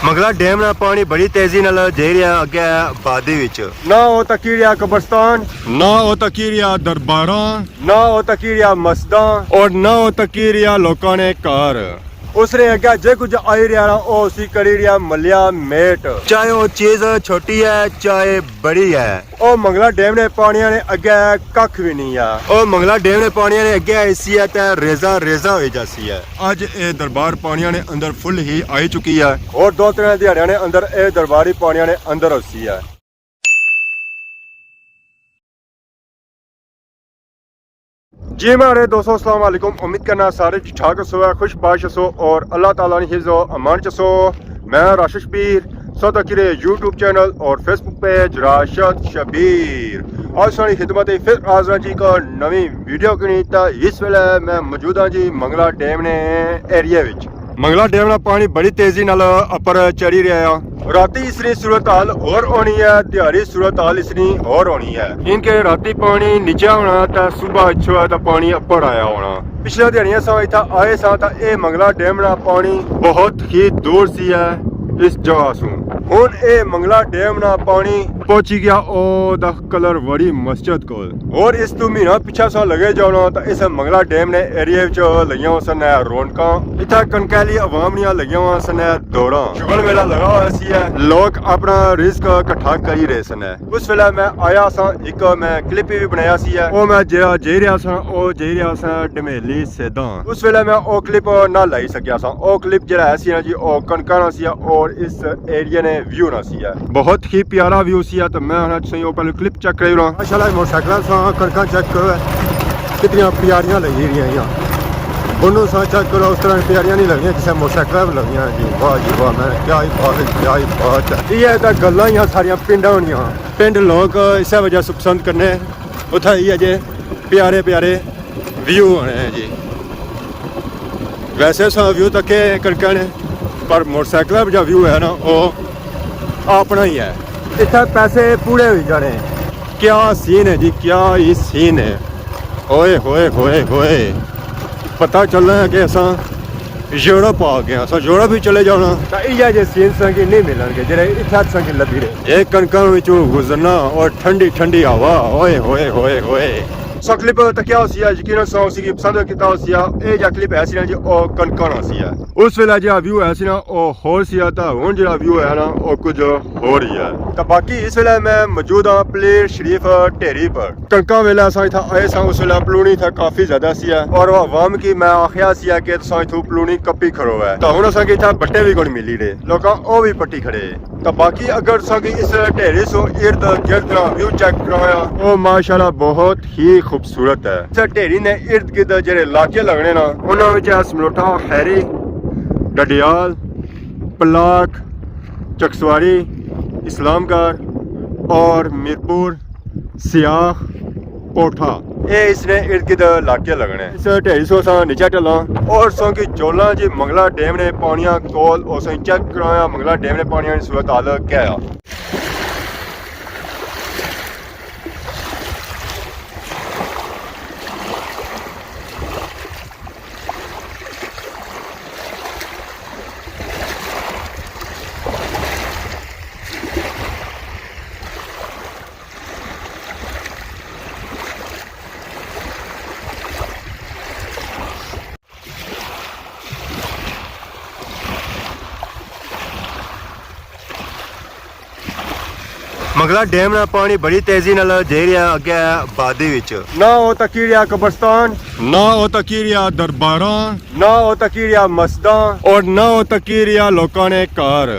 ਮੰਗਲਾ dam ਨਾਲ ਪਾਣੀ ਬੜੀ ਤੇਜ਼ੀ ਨਾਲ ਜਾ ਰਿਹਾ ਅੱਗੇ ਆਬਾਦੀ ਵਿੱਚ। ਨਾ ਉਹ ਤੱਕੀ ਰਿਹਾ ਕਬਰਸਤਾਨ, ਨਾ ਉਹ ਤੱਕੀ ਰਿਹਾ ਦਰਬਾਰਾਂ, ਨਾ ਉਹ ਤੱਕੀ ਰਿਹਾ ਮਸਜਦਾਂ, ਔਰ ਨਾ ਉਹ ਤੱਕੀ ਰਿਹਾ ਲੋਕਾਂ ਨੇ ਘਰ। ਉਸਨੇ ਅੱਗੇ ਜੇ ਕੁਝ ਆਈ ਰਿਹਾ ਉਹ ਉसी ਕਰੀ ਰਿਹਾ ਮਲਿਆ ਮੇਟ। ਚਾਹੇ ਉਹ ਚੀਜ਼ ਛੋਟੀ ਹੈ ਚਾਹੇ ਬੜੀ ਹੈ, ਉਹ ਮੰਗਲਾ ਡੈਮ ਨੇ ਪਾਣੀਆਂ ਨੇ ਅੱਗੇ ਕੱਖ ਵੀ ਨਹੀਂ ਆ। ਉਹ ਮੰਗਲਾ ਡੈਮ ਨੇ ਪਾਣੀਆਂ ਨੇ ਅੱਗੇ ਆਈ ਹੈ ਤੇ ਰੇਜ਼ਾ ਰੇਜ਼ਾ ਹੋਈ ਜਾਸੀ ਹੈ। ਅੱਜ ਇਹ ਦਰਬਾਰ ਪਾਣੀਆਂ ਨੇ ਅੰਦਰ ਫੁੱਲ ਹੀ ਆਈ ਚੁੱਕੀ ਹੈ। ਹੋਰ 2-3 ਦਿਹਾੜਿਆਂ ਨੇ ਅੰਦਰ ਇਹ ਦਰਬਾਰੀ ਪਾਣੀਆਂ ਨੇ ਅੰਦਰ ਹੋਸੀ ਹੈ। जी हमारे दोस्तों अस्सलाम वालेकुम। उम्मीद करना सारे ठीक ठाक सो है, खुश बाश सो और अल्लाह ताला ने हिफ्ज़ व अमान चसो। मैं राशिद शबीर सौदा किरे यूट्यूब चैनल और फेसबुक पेज राशिद शबीर आज सारी खिदमत फिर हाज़र जी का नवी वीडियो की नीता। इस वेले मैं मौजूद हाँ जी मंगला डैम ने एरिया विच। ਮੰਗਲਾ ਡੈਮ ਨਾਲ ਪਾਣੀ ਬੜੀ ਤੇਜ਼ੀ ਨਾਲ ਉੱਪਰ ਚੜੀ ਰਿਹਾ ਆ। राती इसनी सूरत हाल और होनी है, दिहाड़ी सूरत हाल इसनी और होनी है। इनके राती पानी नीचे होना तो सुबह अच्छा तो पानी ऊपर आया होना। पिछले दिहाड़ियां सा इतना आए सा तो ये मंगला डैम ना पानी बहुत ही दूर सी है इस जगह सू। हुन ये मंगला डैम ना पानी पहुंची गया ओ द कलर वड़ी मस्जिद को। और इस तू महीना पिछा सा लगे जाना तो इस मंगला डैम ने एरिया विच लगियां सन रौनकां। इतना कनकैली अवाम नियां लगियां सन दौड़ां। शुगर मेला लगा हुआ सी है, लोग अपना रिस्क इकट्ठा कर ही रहे सन। उस वेले मैं आया सा, एक मैं क्लिप भी बनाया सी है। ओ मैं जे रहा सा ओ जे रहा सा डमेली सेदा। उस वेले मैं ओ क्लिप ना लाई सकिया सा। ओ क्लिप जेड़ा है सी ना जी ओ कनका ना सी और इस एरिया ने व्यू ना सी है। बहुत ही प्यारा व्यू सी है। तो मैं सही पहले क्लिप चेक कर रहा। माशाल्लाह मोटरसाइकिल सा कनका चेक करो कितनी प्यारियां लगी रही हैं। दोनों सा चेक करो उस तरह प्यारियां नहीं लगी जैसे मोटरसाइकिल लगी जी। वाह जी वाह, मैं क्या ही बात है। ये तो गल्लां ही सारियां पिंडां होनियां। पिंड लोग इस वजह से पसंद करने उठा ही है जे प्यारे प्यारे व्यू होने हैं जी। वैसे सा व्यू तक कनका ने पर मोटरसाइकिल जो व्यू है ना वो अपना ही है। इतना पैसे पूरे हो जाने। क्या सीन है जी, क्या ही सीन है। ओए होए होए होए, पता चल रहा है कि असा यूरोप आ गया। असा यूरोप भी चले जाना। तो ये जे सीन संगी नहीं मिलणगे जेरे इत्थे संगी लभी रहे। एक कनकों विचों गुजरना और ठंडी ठंडी हवा। ओए होए होए होए। सो क्लिप तक क्या होसी है यकीनन सो उसी की पसंद किता होसी है। ए जा क्लिप ऐसी ना जी ओ कनका होसी है। उस वेला जो व्यू है सी ना ओ होर सी था। हुन जो व्यू है ना ओ कुछ हो रही है। तो बाकी इस वेले मैं मौजूद हाँ प्लेर शरीफ ढेरी पर। कनका वेला असा इथा आए सा उस वेला पलूनी था काफी ज्यादा सी है और वो अवाम की मैं आखिया सी है कि तुसा इथों पलूनी कप्पी खड़ो है। तो हुन असा की इथा बट्टे भी कोई मिली रहे लोकां ओ भी पट्टी खड़े। तो बाकी अगर तुसा की इस ढेरी सो इर्द गिर्द व्यू चेक कराया ओ माशाल्लाह बहुत ही खूबसूरत है। इस ढेरी ने इर्द गिर्द जेरे इलाके लगने ना उन्हां विच समलोटा, खैरी, डडियाल, पलाक, चकसवारी, इस्लामगढ़ और मीरपुर, सियाख, कोठा ये इसने इर्द गिर्द इलाके लगने। इस ढेरी सो सा नीचे टला और सो की जोला जी मंगला डैम ने पानिया कोल और सही चेक कराया मंगला डैम ने पानिया की सूरत हाल क्या है। मंगला डैम ਨਾਲ ਪਾਣੀ ਬੜੀ ਤੇਜ਼ੀ ਨਾਲ ਜਾ ਰਿਹਾ ਅੱਗੇ ਆਬਾਦੀ ਵਿੱਚ। ना वो तकी ਰਿਹਾ कब्रस्तान, ਨਾ ਉਹ ਤੱਕੀ ਰਿਹਾ ਦਰਬਾਰਾਂ, ना वो तकी ਰਿਹਾ मस्जिदां, ਔਰ ਨਾ ਉਹ ਤੱਕੀ ਰਿਹਾ ਲੋਕਾਂ ਨੇ ਘਰ।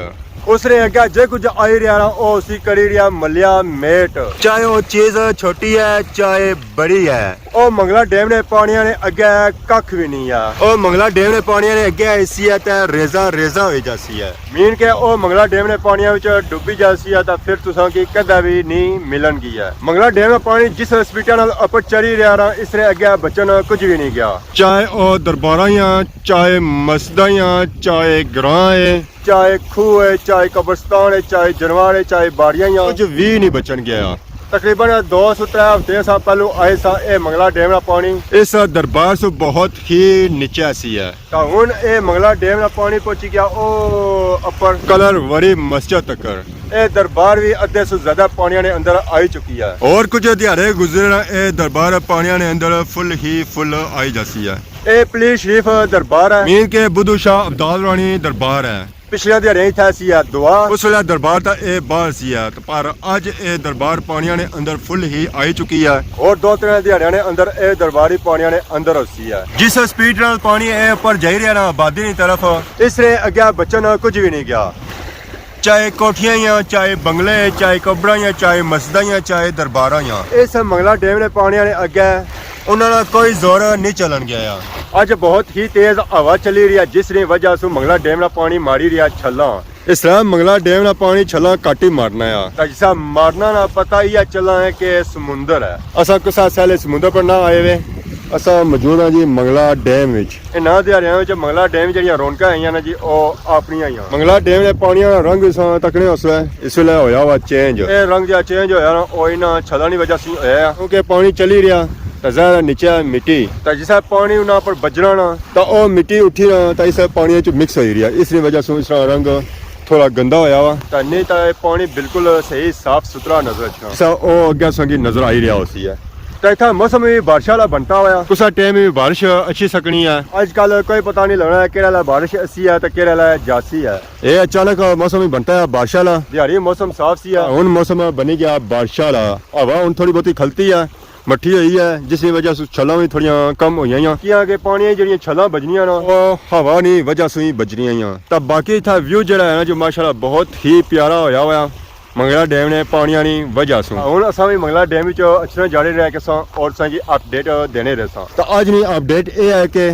उसने अगे जे कुछ आई रहा ओ उसी करी रहा मलिया मेट। चाहे वो चीज छोटी है चाहे बड़ी है, ओ मंगला डैम ने पानिया ने अगे कख भी नहीं है। ओ मंगला डैम ने पानी ने अगे ऐसी है तो रेजा रेजा हो जासी है। मीन के ओ मंगला डैम ने पानिया विच डुबी जासी है तो फिर तुसा की कदा भी नहीं मिलनगी है। मंगला डैम में पानी जिस स्पीड नाल अपर चढ़ी रहा इसने अगे बचन कुछ भी नहीं गया। चाहे ओ दरबारा या चाहे मस्जिदां या चाहे ग्रां है, चाहे खूह है, चाहे कब्रस्तान है, चाहे जनवार है, चाहे बाड़ियां, कुछ भी नहीं बचन गया। तकरीबन 2-3 हफ्ते सा पहलू आए सा ये मंगला डैम का पानी इस दरबार से बहुत ही नीचे सी है तो हुन ये मंगला डैम का पानी पहुंची गया ओ अपर कलर वरी मस्जिद तक ये दरबार भी अद्धे से ज्यादा पानी ने अंदर आई चुकी है और कुछ दिहाड़े गुजरे ये दरबार पानी ने अंदर फुल आई जासी है ये पलीर शरीफ दरबार है मीन के बुद्धू शाह अब्दाल रानी दरबार है पिछले दिहाड़े था सी दुआ उस वेले दरबार था ये बाहर सी है पर अज ये दरबार पानी ने अंदर फुल ही आई चुकी है और 2-3 दिहाड़ियां ने अंदर ये दरबारी पानी ने अंदर होसी है जिस स्पीड नाल पानी ए ऊपर जाई रहा ना आबादी की तरफ इसने अगे बचन कुछ भी नहीं गया चाहे कोठियां या चाहे बंगले चाहे कब्रां या चाहे मस्जिदां या चाहे दरबारां या इस मंगला डैम ने पानी ने अगे उन्होंने कोई जोर नहीं चलन गया अज बहुत ही तेज हवा चली रही है जिसकी वजह से मंगला डैम का पानी मारी रहा छला इस तरह मंगला डैम का पानी छला घट ही मारना है जिसा मारना ना पता ही चला है कि समुंदर है असा किसा सैले समुद्र पर ना आए वे असा मौजूद हाँ जी मंगला डैम विच इन्हां दिहाड़ियां विच मंगला डैम जड़ियां रौनकां आईयां ने जी ओह आपणियां ही मंगला डैम दे पानी दा रंग तकने उस इस वेले होया हुआ चेंज ये रंग जो चेंज होया ना ओह इन्हां छलां दी वजह से होया क्योंकि पानी चली रहा तो ज़्यादा नीचे मिट्टी तो जिसा पानी उन्हां पर बजना ना तो ओ मिट्टी उठी ना तो इस पानी च मिक्स हो रही है इस वजह से इसका रंग थोड़ा गंदा होया वा तो नहीं तो पानी बिल्कुल सही साफ सुथरा नजर अच्छा ओ अगे संगी नजर आई रहा होसी है तो इतना मौसम भी बारिश वाला बनता हुआ कुछ टाइम भी बारिश अच्छी सकनी है आजकल कोई पता नहीं लगना है केड़ा बारिश अच्छी है तो केड़ा जासी है ये अचानक मौसम ही बनता है बारिश वाला दिहाड़ी मौसम साफ सी है हुन मौसम बनी गया बारिश वाला हवा हुन थोड़ी बहुत खलती है मट्ठी हुई है जिसकी वजह से छलां भी थोड़ियां कम हो गई कि पानी जड़ियां छलां बजनियां ना वो हवा नहीं वजह से ही बजनी आई तब बाकी था व्यू जरा है ना जो माशाल्लाह बहुत ही प्यारा होया हुआ मंगला डैम ने पानी नी वजह से हुन असां भी मंगला डैम विच अच्छे जाने रह के और सी अपडेट देने रहे तो अज नहीं अपडेट ये है कि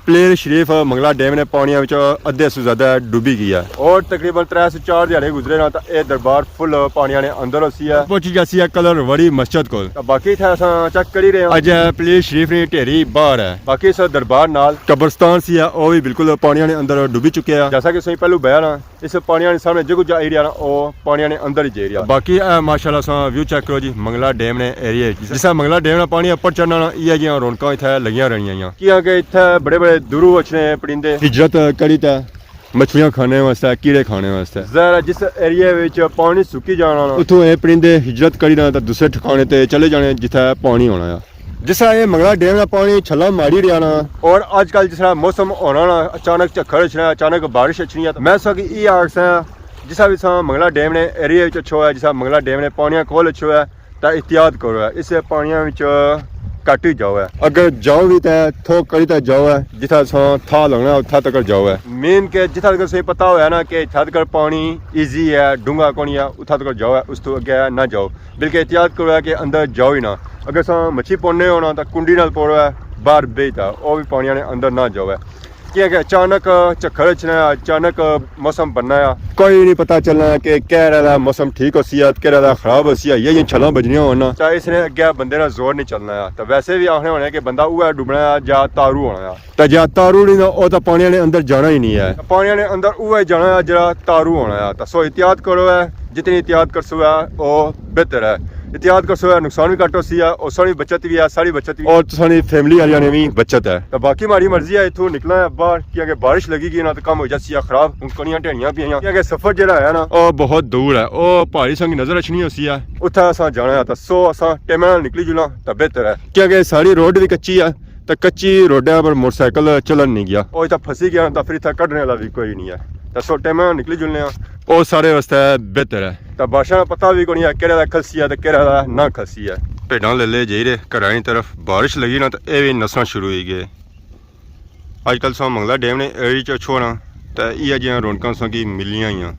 प्लेयर शरीफ मंगला डैम ने पानी अद्धे से ज्यादा डूबी गई है और तकरीबन 3 से 4 दिहाड़े गुजरे ना तो ये दरबार फुल पानी ने अंदर होसी है पहुंची जैसी है कलर वड़ी मस्जिद को तो बाकी था असां चेक करी रहे अज प्लेयर शरीफ ने ढेरी बाहर है बाकी इस दरबार नाल कब्रस्तान सी है वो भी बिल्कुल पानी ने अंदर डूबी चुके हैं जैसा कि सही पहलू बया ना इस पानी ने सामने जो कुछ आई रहा ना वो पानी ने अंदर ही जा रहा बाकी माशाल्लाह व्यू चेक करो जी मंगला डैम ने एरिया जिस मंगला डैम का पानी ऊपर चढ़ना ना ये जी रौनकां इत्थे लगियां रहनियां कि इत्थे बड़े बड़े दूरों अच्छे परिंदे हिजरत करी था मछलियां खाने वास्ते कीड़े खाने वास्ते जरा जिस एरिया विच पानी सुकी जाना ना उतों ये परिंदे हिजरत करी ना तो दूसरे ठिकाने ते चले जाने जिथे पानी होना है जिस तरह ये मंगला डैम का पानी छला मारी रहा ना और आजकल जिस तरह मौसम होना ना अचानक झक्खड़ अचना अचानक बारिश अचनी है मैं सक ये आखसा जिसा भी मंगला डैम ने एरिया विच अच्छो है जिसा मंगला डैम ने पानी कोल अच्छो है तो एहतियात करो है इस पानिया विच घट ही जाओ है अगर जाओ भी तो थोक करी तो जाओ है जिथा था लगना उथा तक जाओ है मेन के जिथा तक सही पता होया ना कि इत्थे तक पानी ईजी है डूंगा कोनी है उथा तक जाओ है उस तो अगे ना जाओ बल्कि एहतियात करो है कि अंदर जाओ ही ना अगर मच्छी पौने होना तो कुंडी नाल पौड़ो है बाहर बेचता वो भी पानी ने अंदर ना जाओ है क्योंकि अचानक झक्खड़ अचना अचानक मौसम बनना है कोई नहीं पता चलना कि कह रहा मौसम ठीक होसी है कह रहा खराब होसी है ये छला बजनियां होना चाहे इसने अगे बंदे ना जोर नहीं चलना है तो वैसे भी आखने होने कि बंदा उह डुबना है या तारू होना है तो जा तारू नहीं वो तो पानी ने अंदर जाना ही नहीं है पानी ने अंदर उह जाना है जरा तारू होना है तो सो एहतियात करो है जितनी एहतियात कर सो है वो बेहतर है एहतियात कर सो है नुकसान भी घट होसी है और सारी बचत भी है सारी बचत भी और सारी फैमिली वालियां ने भी बचत है तो बाकी हमारी मर्जी है इथों निकलना है बाहर क्योंकि बारिश लगेगी ना तो कम हो जाती है खराब कनियां ढेड़ियां भी आई क्योंकि सफर जो है ना वो बहुत दूर है वो पहाड़ी संग नजर अच्छी होसी है उत्थे असां जाना है तो सो असां टाइम नाल निकली जुला तो बेहतर है क्योंकि सारी रोड भी कच्ची है तो कच्ची रोडा पर मोटरसाइकिल चलन नहीं गया वो इतना फंसी गया तो फिर इतना कढ़ने वाला भी कोई नहीं है तो सो टाइम निकली जुलने वो सारे वास्ते बेहतर है तो बादशाह का पता भी कोनी है केड़ा खलसी है तो केड़ा ना खलसी है भेड़ा ले ले जाई रहे घर की तरफ बारिश लगी ना तो ये भी नसना शुरू हो गए अजकल सो मंगला डैम ने एरिया च छोड़ा तो ये जियां रौनकां संगी मिलियां ही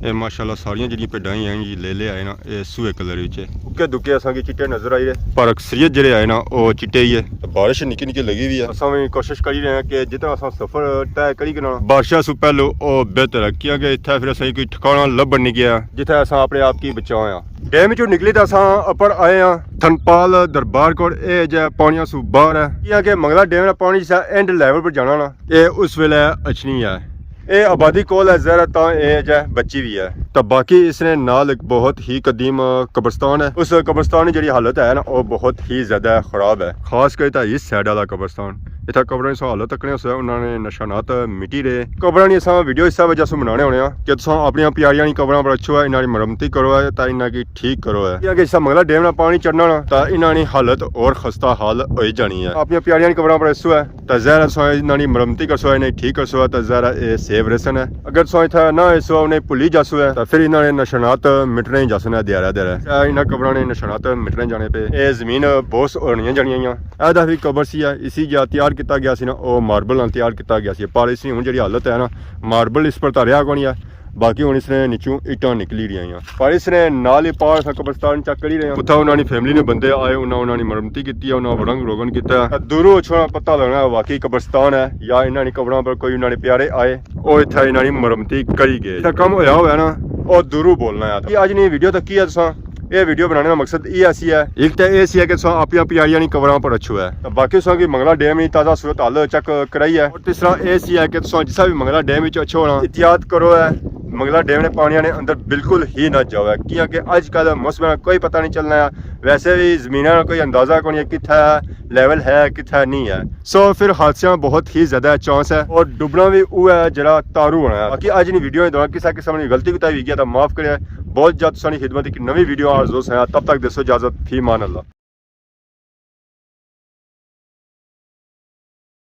ये माशाल्लाह सारियां जिहड़ियां भेडां ही हैं जी ले आए ना ये सूहे कलर विच उक्के दुक्के असां की चिट्टे नजर आई रहे पर अक्सरियत जेह्ड़े आए ना वो चिट्टे ही है तो बारिश निक्की निक्की लगी हुई है असां भी कोशिश करी रहे हैं कि जितना असां सफर तय करी करना बारिशा सु पहलो वो बेहतर है क्योंकि इत्थे फिर असें कोई ठिकाना लभन नहीं गया जिथे असां अपने आप की बचाया डैम चो निकली तो असां अपर आए हैं थनपाल दरबार कोट ये जो पानिया सु बाहर है क्योंकि मंगला डैम का पानी जिस एंड लैवल पर जाना ना ये उस वेले अचनी है ये आबादी कोल है जरा तो ये जो बची भी है ਤਾਂ ਬਾਕੀ ਇਸਨੇ ਨਾਲ ਇੱਕ ਬਹੁਤ ਹੀ ਕਦੀਮ ਕਬਰਸਤਾਨ ਹੈ। ਉਸ ਕਬਰਸਤਾਨ ਦੀ ਜਿਹੜੀ ਹਾਲਤ ਹੈ ਨਾ ਉਹ ਬਹੁਤ ਹੀ ਜ਼ਿਆਦਾ ਖਰਾਬ ਹੈ, ਖਾਸ ਕਰ ਤਾਂ ਇਸ ਸਾਈਡ ਵਾਲਾ ਕਬਰਸਤਾਨ। ਇੱਥੇ ਕਬਰਾਂ ਦੀ ਹਾਲਤ ਤੱਕਣੇ ਹੋਇਆ ਉਹਨਾਂ ਨੇ ਨਿਸ਼ਾਨਾਤ ਮਿੱਟੀ ਦੇ ਕਬਰਾਂ ਦੀ ਅਸਾਂ ਵੀਡੀਓ ਇਸ ਵਜ੍ਹਾ ਤੋਂ ਬਣਾਉਣੇ ਹੋਣੇ ਆ ਕਿ ਤੁਸੀਂ ਆਪਣੀਆਂ ਪਿਆਰੀਆਂ ਦੀ ਕਬਰਾਂ ਪਰ ਅੱਛੋ ਹੈ ਇਹਨਾਂ ਦੀ ਮੁਰੰਮਤੀ ਕਰੋ ਹੈ ਤਾਂ ਇਹਨਾਂ ਦੀ ਠੀਕ ਕਰੋ ਹੈ ਕਿ ਜਿਸ ਮੰਗਲਾ ਡੈਮ ਨਾਲ ਪਾਣੀ ਚੜਨਾ ਨਾ ਤਾਂ ਇਹਨਾਂ ਦੀ ਹਾਲਤ ਹੋਰ ਖਸਤਾ ਹਾਲ ਹੋਈ ਜਾਣੀ ਹੈ। ਆਪਣੀਆਂ ਪਿਆਰੀਆਂ ਦੀ ਕਬਰਾਂ ਪਰ ਅੱਛੋ ਹੈ ਤਾਂ ਜ਼ਹਿਰਾ ਸੋ ਇਹਨਾਂ ਦੀ ਮੁਰੰਮਤੀ ਕਰਸੋ ਇਹਨਾਂ ਠੀਕ ਕਰਸੋ ਤਾਂ ਜ਼ਹਿਰਾ ਇਹ ਸੇਵ ਰਹਿਸਨ ਹੈ। ਅਗਰ ਸੋ ਇੱਥੇ ਨਾ ਇਸੋ ਉਹਨੇ ਭੁੱਲੀ ਜਾਸੋ ਹੈ ਤਾਂ ਫਿਰ ਇਹਨਾਂ ਨੇ ਨਿਸ਼ਾਨਾਤ ਮਿਟਣੇ ਜਾਸਨ ਹੈ ਦਿਆਰਾ ਦਿਆਰਾ ਇਹਨਾਂ ਕਬਰਾਂ ਨੇ ਨਿਸ਼ਾਨਾਤ ਮਿਟਣੇ ਜਾਣੇ ਪਏ। ਇਹ ਜ਼ਮੀਨ ਬਹੁਤ ਹੋਣੀਆਂ ਜਾਣੀਆਂ ਇਹਦਾ ਵੀ ਕਬਰ ਸੀ ਇਸੀ ਜਿਹਾ ਤਿਆਰ ਕੀਤਾ ਗਿਆ ਸੀ ਨਾ ਉਹ ਮਾਰਬਲ ਨਾਲ ਤਿਆਰ ਕੀਤਾ ਗਿਆ ਸੀ ਪਰ ਇਸ ਦੀ ਹੁਣ ਜਿਹੜੀ ਹਾਲਤ ਹੈ ਨਾ ਮਾਰਬਲ ਇਸ ਪਰ ਧਰਿਆ ਕੋਣੀ ਆ ਬਾਕੀ ਹੁਣ ਇਸਨੇ ਨੀਚੋਂ ਇੱਟਾਂ ਨਿਕਲੀ ਰਹੀਆਂ ਪਰ ਇਸਨੇ ਨਾਲ ਹੀ ਪਾਰ ਕਬਰਸਤਾਨ ਚੱਕ ਕਰੀ ਰਹੇ ਉੱਥੇ ਉਹਨਾਂ ਦੀ ਫੈਮਿਲੀ ਨੇ ਬੰਦੇ ਆਏ ਉਹਨਾਂ ਦੀ ਮੁਰੰਮਤੀ ਕੀਤੀ ਆ ਉਹਨਾਂ ਰੰਗ ਰੋਗਨ ਕੀਤਾ ਦੂਰੋਂ ਛੋਣਾ ਪਤਾ ਲੱਗਣਾ ਵਾਕਈ ਕਬਰਸਤਾਨ ਹੈ ਜਾਂ ਇਹਨਾਂ ਦੀ ਕਬਰਾਂ ਪਰ ਕੋਈ ਉਹਨਾਂ ਦੇ ਪਿਆਰੇ ਆਏ ਉਹ ਇੱਥੇ ਇਹਨਾਂ ਦੀ ਮੁਰੰਮਤੀ ਕਰੀ ਗਏ। ਤਾਂ ਕੰਮ ਹੋਇਆ ਹੋਇਆ ਨਾ ਉਹ ਦੂਰੋਂ ਬੋਲਣਾ ਆ ਕਿ ਅੱਜ ਨਹੀਂ ਵੀਡੀਓ ਤਾਂ ਕੀ ਹੈ ਤੁਸੀਂ ਇਹ ਵੀਡੀਓ ਬਣਾने का मकसद ये ऐसी है एक तो ये है कि अपनी प्यारियां कबरों पर अच्छो है तो बाकी की मंगला डैम ताज़ा सूरत हाल चेक कराई है और तीसरा ये है कि जिसा भी मंगला डैम अच्छो होना एहतियात करो है मंगला डैम ने पानी ने अंदर बिल्कुल ही ना जाओ है क्योंकि अजकल मौसम का कोई पता नहीं चलना है वैसे भी जमीन का कोई अंदाजा को नहीं कितना लेवल है कितना नहीं है सो फिर हादसा बहुत ही ज्यादा चांस है और डुबना भी वो है जरा तारू होना है। बाकी अज की वीडियो के दौरान किसी किस्म की गलती कोताही हुई गया तो माफ करें बहुत जल्द सारी खिदमत की नवी वीडियो आरज़ू है तब तक दसो इजाजत फी मान अल्लाह।